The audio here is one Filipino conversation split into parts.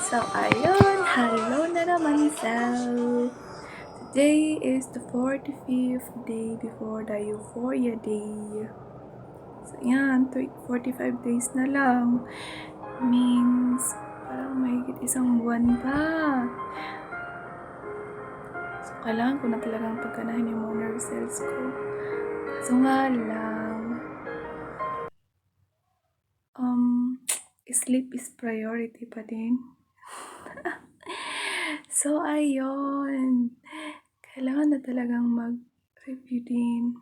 So, ayun, hello na naman. So, today is the 45th day before the Euphoria Day. So, yan, 45 days na lang. Means, parang mahigit isang buwan pa. So, kailangan ko na talagang pagkanahin yung mga nerve cells ko. Kaso nga lang, sleep is priority pa din. So, ayun. Kailangan na talagang mag-review din.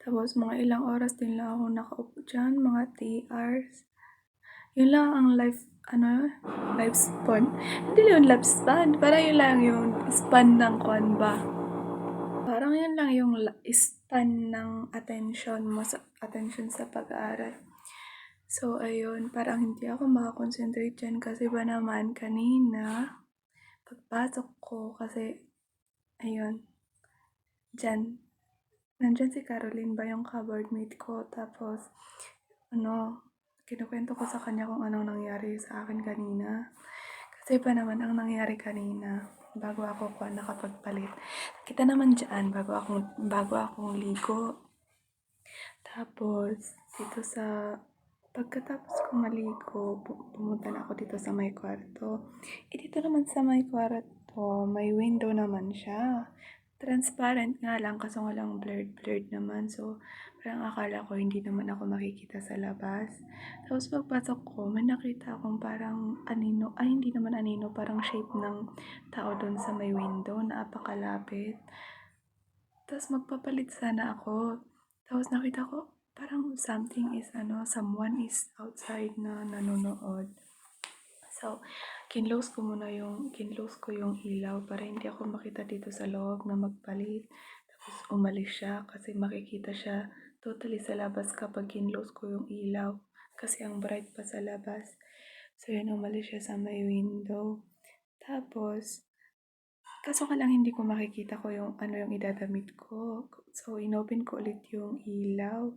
Tapos, mga ilang oras din lang ako nakaupo dyan, mga 3 hours. Yun lang ang lifespan. Hindi yun lifespan. Parang yun lang yung span ng kwan ba. Parang yun lang yung span ng attention mo sa pag-aaral. So, ayun, parang hindi ako makakonsentrate dyan kasi ba naman kanina, pagpasok ko kasi, ayun, nandyan si Caroline ba yung ka-boardmate ko, tapos, kinukwento ko sa kanya kung anong nangyari sa akin kanina. Kasi pa naman ang nangyari kanina, bago ako nakapagpalit. Kita naman dyan, bago akong ligo. Tapos, pagkatapos ko maligo, pumunta na ako dito sa may kwarto. Dito naman sa may kwarto, may window naman siya. Transparent nga lang, kaso nga lang blurred naman. So, parang akala ko hindi naman ako makikita sa labas. Tapos pagpasok ko, may nakita akong parang anino, hindi naman anino, parang shape ng tao doon sa may window na apakalapit. Tapos magpapalit sana ako. Tapos nakita ko, parang someone is outside na nanonood. So, kinlose ko yung ilaw para hindi ako makita dito sa loob na magpalit. Tapos umalis siya kasi makikita siya totally sa labas kapag kinlose ko yung ilaw. Kasi ang bright pa sa labas. So, yun, umalis siya sa may window. Tapos, kaso nga lang hindi ko makikita ko yung idadamit ko. So, inopen ko ulit yung ilaw.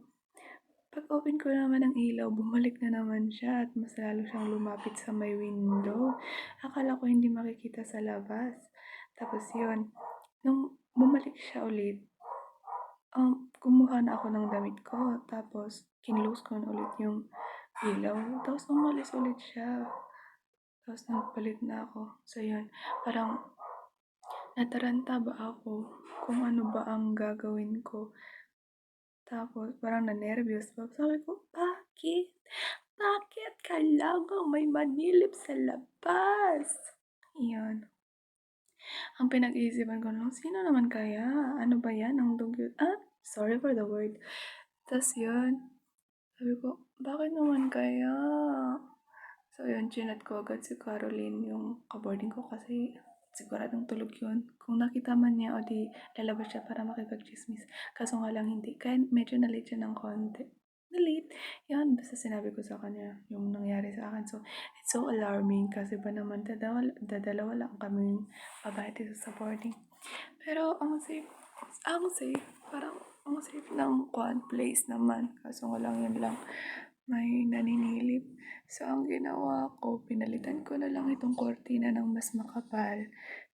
Pag open ko naman ng ilaw, bumalik na naman siya at mas lalo siyang lumapit sa may window. Akala ko hindi makikita sa labas. Tapos yun, nung bumalik siya ulit, kumuha na ako ng damit ko. Tapos, kinlose ko na ulit yung ilaw. Tapos, umalis ulit siya. Tapos, nagpalit na ako. So, yun, parang nataranta ba ako kung ano ba ang gagawin ko. Tapos, parang na-nervyos pa. Sabi ko, bakit? Bakit kailangan may manilip sa labas? Iyon. Ang pinag-iisipan ko lang, sino naman kaya? Ano ba yan? Ang dugyot? Sorry for the word. Tapos yun, sabi ko, bakit naman kaya? So yun, chinat ko agad si Caroline, yung kaboarding ko kasi siguradong tulog yun. Kung nakita man niya o di lalabas siya para makipag-chismis. Kaso nga lang hindi. Kaya medyo na-late siya ng konti. Na-late. Yan, basta sinabi ko sa kanya yung nangyari sa akin. So, it's so alarming kasi ba naman dadalawa lang kami babae dito sa boarding. Pero parang ang safe ng place naman. Kaso nga lang yun lang, may naninilip. So, ang ginawa ko, pinalitan ko na lang itong kortina ng mas makapal.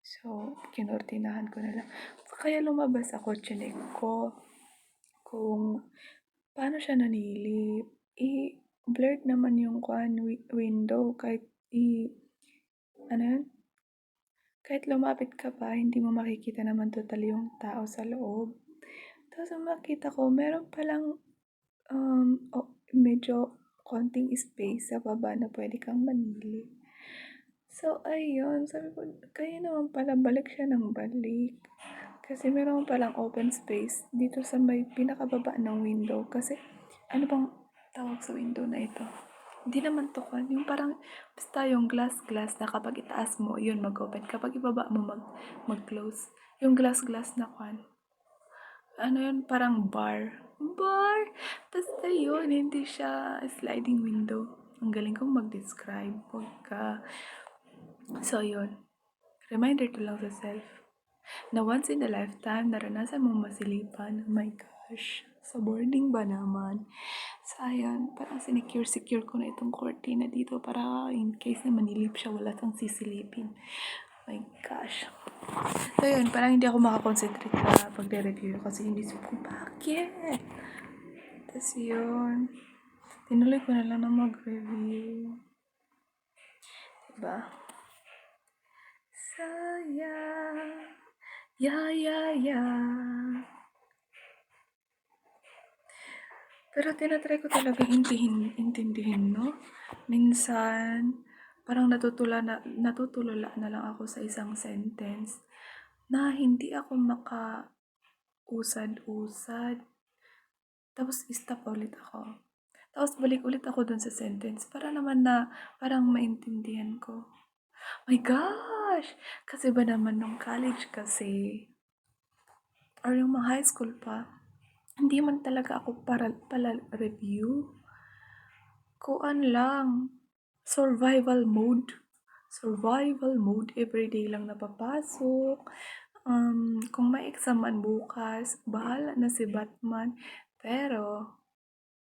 So, kinortinahan ko na lang. Kaya lumabas ako, chinek ko kung paano siya nanilip. Blurred naman yung window kahit kahit lumapit ka pa, hindi mo makikita naman totally yung tao sa loob. Tapos ang makita ko, meron palang medyo konting space sa baba na pwede kang manili. So, ayun. Sabi ko, kaya naman pala balik siya ng balik. Kasi meron palang open space dito sa may pinakababa ng window. Kasi, ano bang tawag sa window na ito? Hindi naman to kwan. Yung parang, basta yung glass na kapag itaas mo, yun mag-open. Kapag ibaba mo, mag-close. Yung glass na kwan. Ano yun? Parang bar. Basta yun, hindi siya sliding window. Ang galing kong mag-describe. So, yun. Reminder to lang sa self na once in a lifetime, naranasan mo masilipan. Oh my gosh. Sa boarding ba naman? So, ayun, parang sinecure ko na itong cortina dito para in case na manilip siya, wala kang sisilipin. Oh my gosh. So, yun, parang hindi ako makakonsentrate sa pagre-review kasi inisip ko, bakit? Tapos yun, tinuloy ko na lang na mag-review. Diba? Sayang. Yeah. Pero tinatry ko talaga intindihin, no? Minsan, parang natutulala na lang ako sa isang sentence na hindi ako makausad-usad. Tapos stop ulit ako. Tapos balik ulit ako dun sa sentence para naman na parang maintindihan ko. My gosh! Kasi ba naman nung college kasi, or yung mga high school pa, hindi man talaga ako pala review. Kuan lang, survival mode. Survival mode, everyday lang napapasok. Kung may exam man bukas, bahala na si Batman. Pero,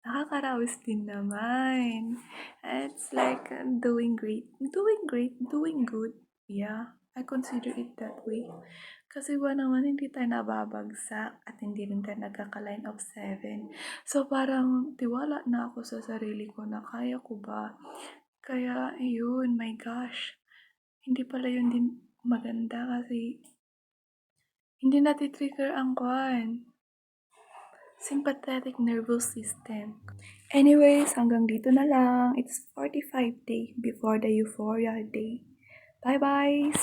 nakakarawis din naman. It's like doing good. Yeah, I consider it that way. Kasi ba naman hindi tayo nababagsak at hindi rin tayo nagkaka-line of 7. So parang tiwala na ako sa sarili ko na kaya ko ba. Kaya ayun, my gosh. Hindi pala yun din maganda kasi hindi nati-trigger ang sympathetic nervous system. Anyways, hanggang dito na lang. It's 45 day before the Euphoria day. Bye, bye!